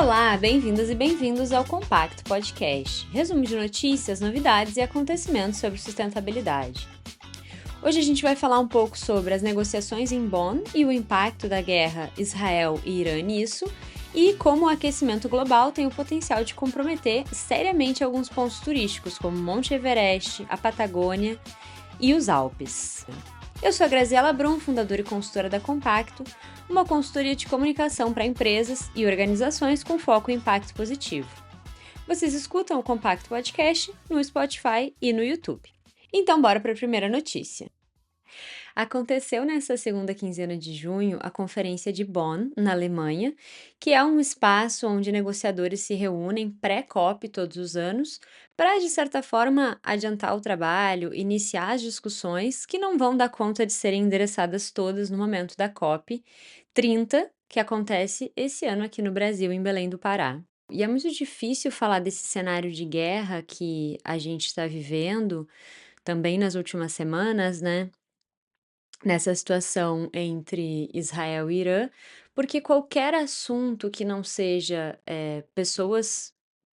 Olá, bem-vindas e bem-vindos ao Compacto Podcast, resumo de notícias, novidades e acontecimentos sobre sustentabilidade. Hoje a gente vai falar um pouco sobre as negociações em Bonn e o impacto da guerra Israel e Irã nisso, e como o aquecimento global tem o potencial de comprometer seriamente alguns pontos turísticos, como Monte Everest, a Patagônia e os Alpes. Eu sou a Graziela Brum, fundadora e consultora da Compacto, uma consultoria de comunicação para empresas e organizações com foco em impacto positivo. Vocês escutam o Compacto Podcast no Spotify e no YouTube. Então, bora para a primeira notícia. Aconteceu nessa segunda quinzena de junho a Conferência de Bonn, na Alemanha, que é um espaço onde negociadores se reúnem pré-COP todos os anos para, de certa forma, adiantar o trabalho, iniciar as discussões que não vão dar conta de serem endereçadas todas no momento da COP 30, que acontece esse ano aqui no Brasil, em Belém do Pará. E é muito difícil falar desse cenário de guerra que a gente está vivendo também nas últimas semanas, né? Nessa situação entre Israel e Irã, porque qualquer assunto que não seja, pessoas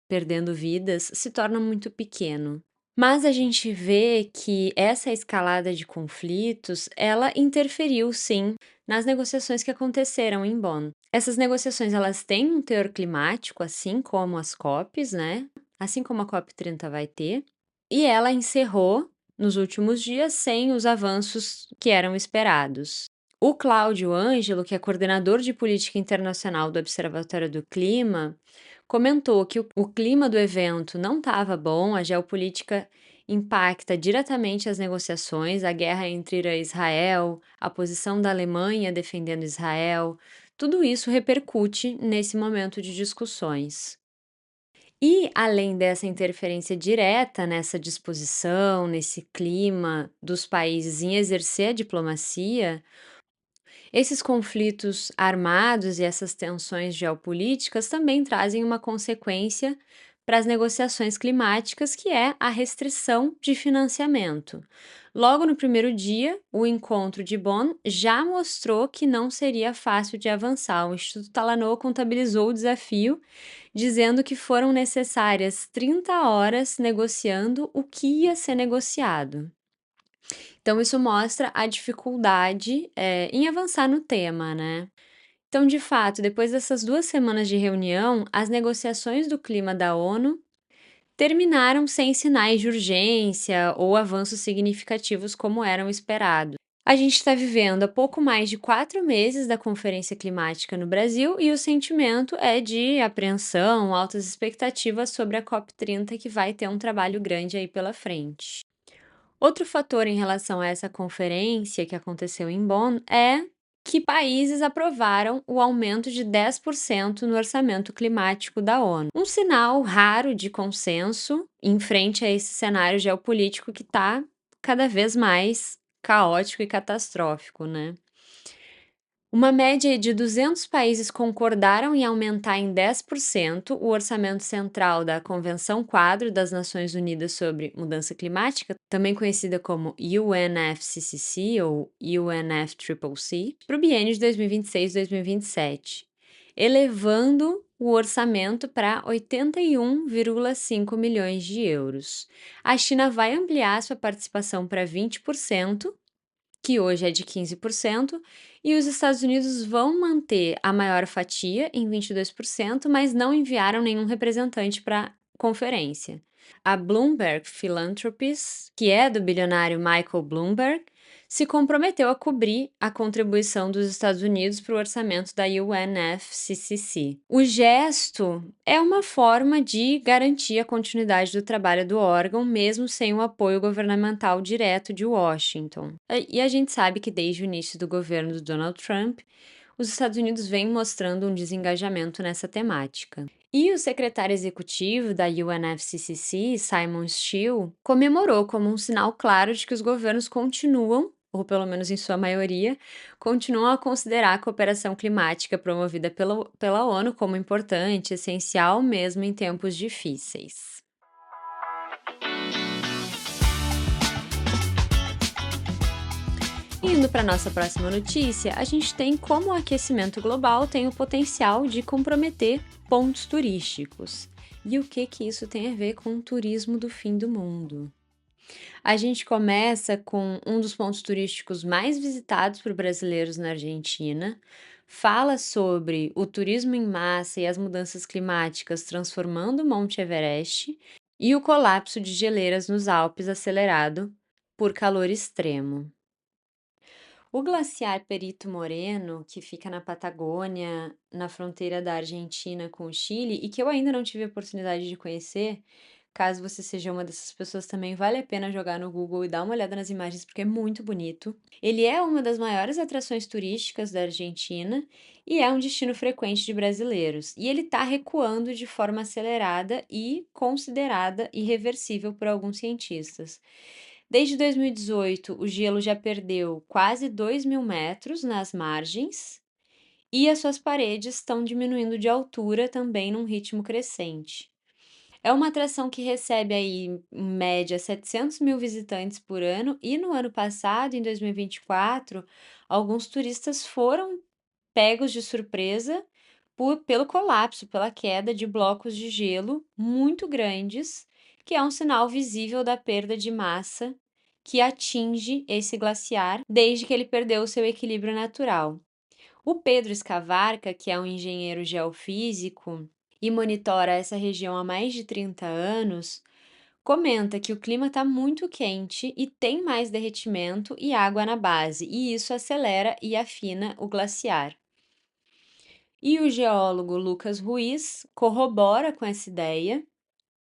perdendo vidas se torna muito pequeno. Mas a gente vê que essa escalada de conflitos, ela interferiu sim nas negociações que aconteceram em Bonn. Essas negociações elas têm um teor climático, assim como as COPs, né? Assim como a COP 30 vai ter, e ela encerrou nos últimos dias sem os avanços que eram esperados. O Cláudio Ângelo, que é coordenador de política internacional do Observatório do Clima, comentou que o clima do evento não estava bom, a geopolítica impacta diretamente as negociações, a guerra entre Irã e Israel, a posição da Alemanha defendendo Israel, tudo isso repercute nesse momento de discussões. E, além dessa interferência direta nessa disposição, nesse clima dos países em exercer a diplomacia, esses conflitos armados e essas tensões geopolíticas também trazem uma consequência para as negociações climáticas, que é a restrição de financiamento. Logo no primeiro dia, o encontro de Bonn já mostrou que não seria fácil de avançar. O Instituto Talanoa contabilizou o desafio, dizendo que foram necessárias 30 horas negociando o que ia ser negociado. Então, isso mostra a dificuldade, em avançar no tema, né. Então, de fato, depois dessas 2 semanas de reunião, as negociações do clima da ONU terminaram sem sinais de urgência ou avanços significativos como eram esperados. A gente está vivendo há pouco mais de 4 meses da Conferência Climática no Brasil e o sentimento é de apreensão, altas expectativas sobre a COP 30, que vai ter um trabalho grande aí pela frente. Outro fator em relação a essa conferência que aconteceu em Bonn é que países aprovaram o aumento de 10% no orçamento climático da ONU. Um sinal raro de consenso em frente a esse cenário geopolítico que está cada vez mais caótico e catastrófico, né? Uma média de 200 países concordaram em aumentar em 10% o orçamento central da Convenção Quadro das Nações Unidas sobre Mudança Climática, também conhecida como UNFCCC ou UNFCCC, para o biênio de 2026-2027, elevando o orçamento para 81,5 milhões de euros. A China vai ampliar sua participação para 20%, que hoje é de 15%, e os Estados Unidos vão manter a maior fatia, em 22%, mas não enviaram nenhum representante para a conferência. A Bloomberg Philanthropies, que é do bilionário Michael Bloomberg, se comprometeu a cobrir a contribuição dos Estados Unidos para o orçamento da UNFCCC. O gesto é uma forma de garantir a continuidade do trabalho do órgão, mesmo sem o apoio governamental direto de Washington. E a gente sabe que desde o início do governo do Donald Trump, os Estados Unidos vêm mostrando um desengajamento nessa temática. E o secretário executivo da UNFCCC, Simon Stiell, comemorou como um sinal claro de que os governos continuam, ou pelo menos em sua maioria, continuam a considerar a cooperação climática promovida pela ONU como importante, essencial mesmo em tempos difíceis. Indo para nossa próxima notícia, a gente tem como o aquecimento global tem o potencial de comprometer pontos turísticos. E o que isso tem a ver com o turismo do fim do mundo? A gente começa com um dos pontos turísticos mais visitados por brasileiros na Argentina. Fala sobre o turismo em massa e as mudanças climáticas transformando o Monte Everest e o colapso de geleiras nos Alpes acelerado por calor extremo. O glaciar Perito Moreno, que fica na Patagônia, na fronteira da Argentina com o Chile, e que eu ainda não tive a oportunidade de conhecer, caso você seja uma dessas pessoas, também vale a pena jogar no Google e dar uma olhada nas imagens, porque é muito bonito. Ele é uma das maiores atrações turísticas da Argentina e é um destino frequente de brasileiros. E ele está recuando de forma acelerada e considerada irreversível por alguns cientistas. Desde 2018, o gelo já perdeu quase 2.000 metros nas margens e as suas paredes estão diminuindo de altura também num ritmo crescente. É uma atração que recebe aí, em média, 700 mil visitantes por ano e no ano passado, em 2024, alguns turistas foram pegos de surpresa pelo colapso, pela queda de blocos de gelo muito grandes, que é um sinal visível da perda de massa que atinge esse glaciar desde que ele perdeu o seu equilíbrio natural. O Pedro Escavarca, que é um engenheiro geofísico e monitora essa região há mais de 30 anos, comenta que o clima está muito quente e tem mais derretimento e água na base, e isso acelera e afina o glaciar. E o geólogo Lucas Ruiz corrobora com essa ideia,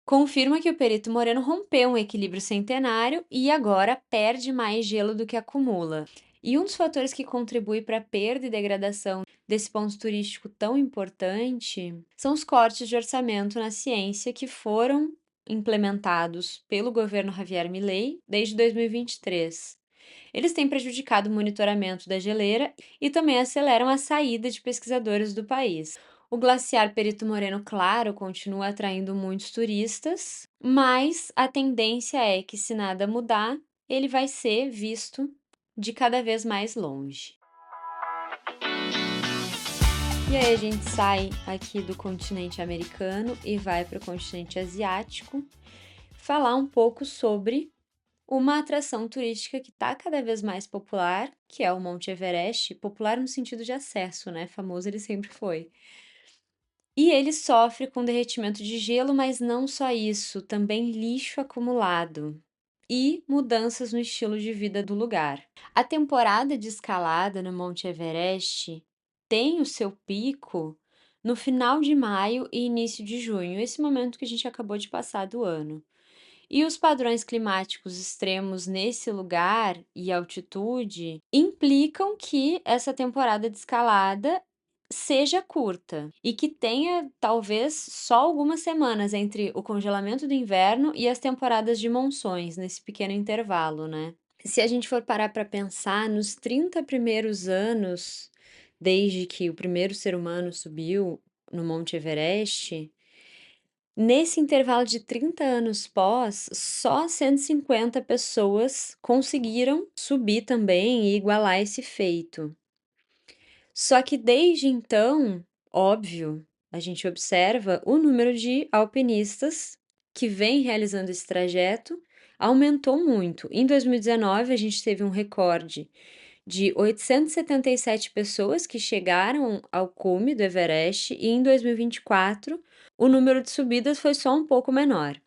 confirma que o Perito Moreno rompeu um equilíbrio centenário e agora perde mais gelo do que acumula. E um dos fatores que contribui para a perda e degradação desse ponto turístico tão importante são os cortes de orçamento na ciência que foram implementados pelo governo Javier Milei desde 2023. Eles têm prejudicado o monitoramento da geleira e também aceleram a saída de pesquisadores do país. O glaciar Perito Moreno, claro, continua atraindo muitos turistas, mas a tendência é que, se nada mudar, ele vai ser visto de cada vez mais longe. E aí a gente sai aqui do continente americano e vai para o continente asiático, falar um pouco sobre uma atração turística que está cada vez mais popular, que é o Monte Everest, popular no sentido de acesso, né? Famoso ele sempre foi. E ele sofre com derretimento de gelo, mas não só isso, também lixo acumulado e mudanças no estilo de vida do lugar. A temporada de escalada no Monte Everest tem o seu pico no final de maio e início de junho, esse momento que a gente acabou de passar do ano. E os padrões climáticos extremos nesse lugar e altitude implicam que essa temporada de escalada seja curta e que tenha talvez só algumas semanas entre o congelamento do inverno e as temporadas de monções, nesse pequeno intervalo, né? Se a gente for parar para pensar nos 30 primeiros anos, desde que o primeiro ser humano subiu no Monte Everest, nesse intervalo de 30 anos pós, só 150 pessoas conseguiram subir também e igualar esse feito. Só que desde então, óbvio, a gente observa o número de alpinistas que vem realizando esse trajeto aumentou muito. Em 2019, a gente teve um recorde de 877 pessoas que chegaram ao cume do Everest e em 2024 o número de subidas foi só um pouco menor.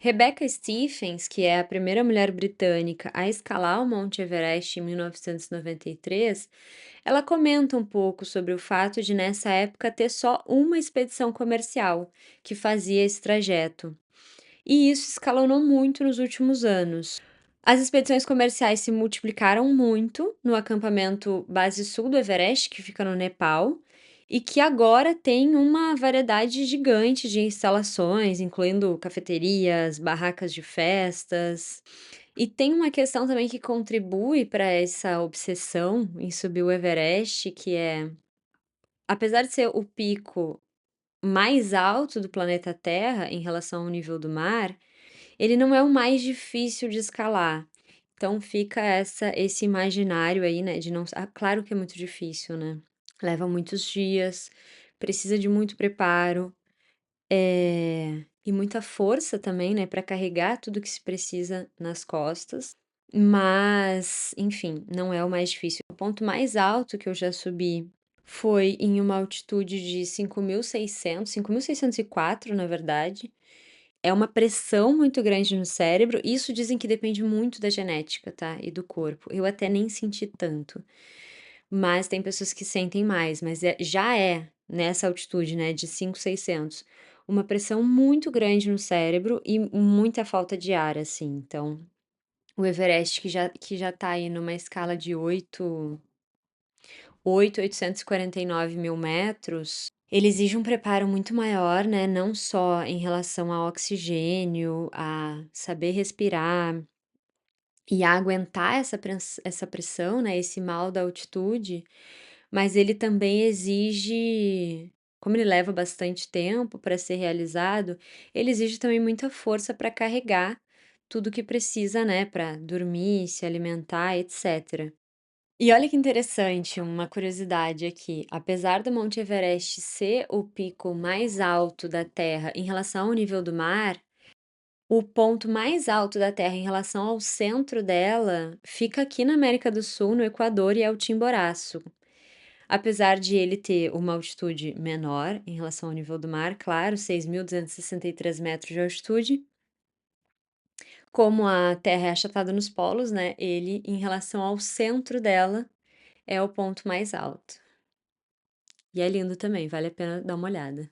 Rebecca Stephens, que é a primeira mulher britânica a escalar o Monte Everest em 1993, ela comenta um pouco sobre o fato de nessa época ter só uma expedição comercial que fazia esse trajeto. E isso escalonou muito nos últimos anos. As expedições comerciais se multiplicaram muito no acampamento Base Sul do Everest, que fica no Nepal, e que agora tem uma variedade gigante de instalações, incluindo cafeterias, barracas de festas. E tem uma questão também que contribui para essa obsessão em subir o Everest, que é, apesar de ser o pico mais alto do planeta Terra em relação ao nível do mar, ele não é o mais difícil de escalar. Então fica esse imaginário aí, né, de não claro que é muito difícil, né, leva muitos dias, precisa de muito preparo, e muita força também, né, para carregar tudo que se precisa nas costas, mas, enfim, não é o mais difícil. O ponto mais alto que eu já subi foi em uma altitude de 5.604, na verdade. É uma pressão muito grande no cérebro, isso dizem que depende muito da genética, tá, e do corpo. Eu até nem senti tanto, mas tem pessoas que sentem mais, mas já é nessa altitude, né, de 5.600, uma pressão muito grande no cérebro e muita falta de ar, assim. Então, o Everest que já tá aí numa escala de 8.849.000 metros, ele exige um preparo muito maior, né, não só em relação ao oxigênio, a saber respirar e a aguentar essa pressão, né, esse mal da altitude, mas ele também exige, como ele leva bastante tempo para ser realizado, ele exige também muita força para carregar tudo que precisa, né, para dormir, se alimentar, etc. E olha que interessante, uma curiosidade aqui, apesar do Monte Everest ser o pico mais alto da Terra em relação ao nível do mar, o ponto mais alto da Terra em relação ao centro dela fica aqui na América do Sul, no Equador, e é o Chimboraço. Apesar de ele ter uma altitude menor em relação ao nível do mar, claro, 6.263 metros de altitude, como a Terra é achatada nos polos, né, ele, em relação ao centro dela, é o ponto mais alto. E é lindo também, vale a pena dar uma olhada.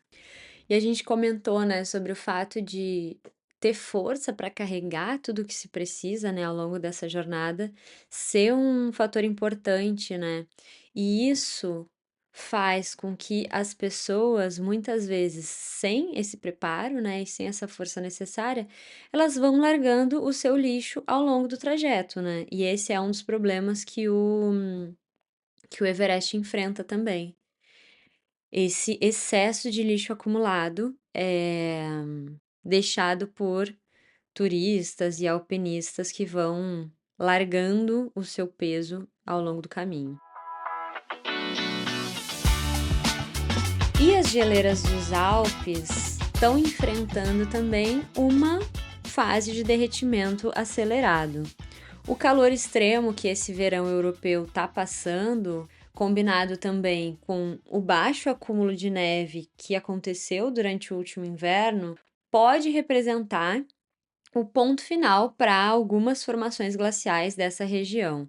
E a gente comentou, né, sobre o fato de ter força para carregar tudo o que se precisa, né, ao longo dessa jornada, ser um fator importante, né? E isso faz com que as pessoas, muitas vezes, sem esse preparo, né, e sem essa força necessária, elas vão largando o seu lixo ao longo do trajeto, né? E esse é um dos problemas que o Everest enfrenta também. Esse excesso de lixo acumulado, deixado por turistas e alpinistas que vão largando o seu peso ao longo do caminho. E as geleiras dos Alpes estão enfrentando também uma fase de derretimento acelerado. O calor extremo que esse verão europeu está passando, combinado também com o baixo acúmulo de neve que aconteceu durante o último inverno, pode representar o ponto final para algumas formações glaciais dessa região.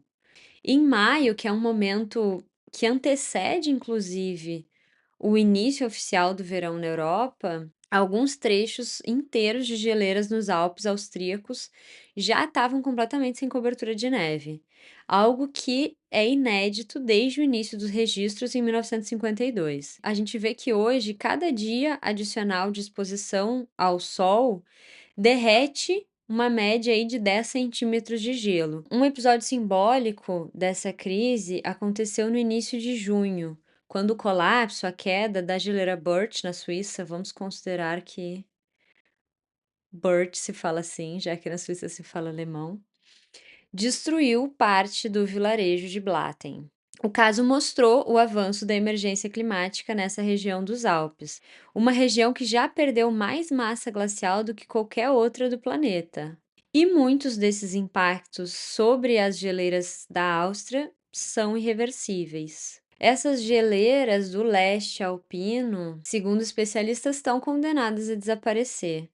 Em maio, que é um momento que antecede, inclusive, o início oficial do verão na Europa, alguns trechos inteiros de geleiras nos Alpes austríacos já estavam completamente sem cobertura de neve, algo que é inédito desde o início dos registros em 1952. A gente vê que hoje, cada dia adicional de exposição ao sol derrete uma média aí de 10 centímetros de gelo. Um episódio simbólico dessa crise aconteceu no início de junho, quando o colapso, a queda da geleira Birch na Suíça, vamos considerar que Birch se fala assim, já que na Suíça se fala alemão, destruiu parte do vilarejo de Blatten. O caso mostrou o avanço da emergência climática nessa região dos Alpes, uma região que já perdeu mais massa glacial do que qualquer outra do planeta. E muitos desses impactos sobre as geleiras da Áustria são irreversíveis. Essas geleiras do leste alpino, segundo especialistas, estão condenadas a desaparecer.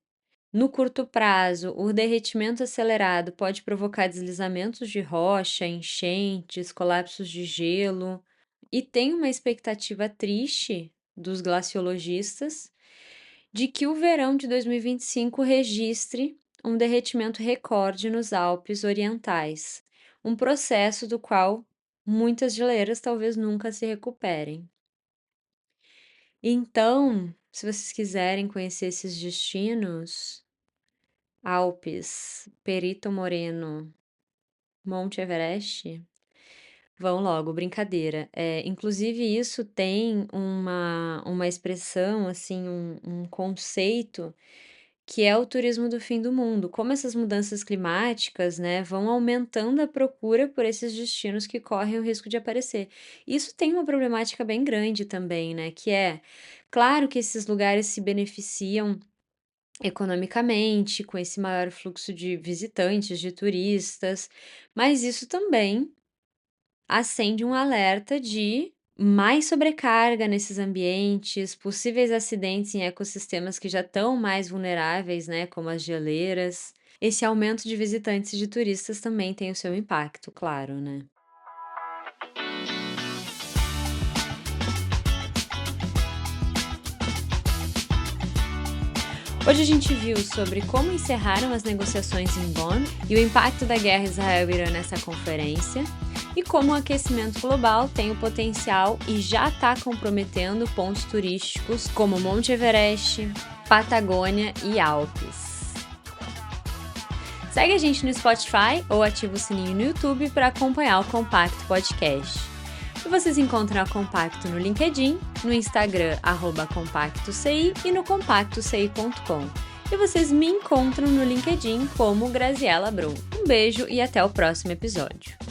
No curto prazo, o derretimento acelerado pode provocar deslizamentos de rocha, enchentes, colapsos de gelo, e tem uma expectativa triste dos glaciologistas de que o verão de 2025 registre um derretimento recorde nos Alpes Orientais, um processo do qual muitas geleiras talvez nunca se recuperem. Então, se vocês quiserem conhecer esses destinos, Alpes, Perito Moreno, Monte Everest, vão logo, brincadeira. Inclusive isso tem uma expressão, assim, um conceito que é o turismo do fim do mundo. Como essas mudanças climáticas, né, vão aumentando a procura por esses destinos que correm o risco de aparecer. Isso tem uma problemática bem grande também, né, que é, claro que esses lugares se beneficiam economicamente com esse maior fluxo de visitantes, de turistas, mas isso também acende um alerta de mais sobrecarga nesses ambientes, possíveis acidentes em ecossistemas que já estão mais vulneráveis, né, como as geleiras. Esse aumento de visitantes e de turistas também tem o seu impacto, claro, né. Hoje a gente viu sobre como encerraram as negociações em Bonn e o impacto da guerra Israel-Irã nessa conferência, e como o aquecimento global tem o potencial e já está comprometendo pontos turísticos como Monte Everest, Patagônia e Alpes. Segue a gente no Spotify ou ativa o sininho no YouTube para acompanhar o Compacto Podcast. E vocês encontram a Compacto no LinkedIn, no Instagram @compactoci e no compactoci.com. E vocês me encontram no LinkedIn como Graziela Brum. Um beijo e até o próximo episódio.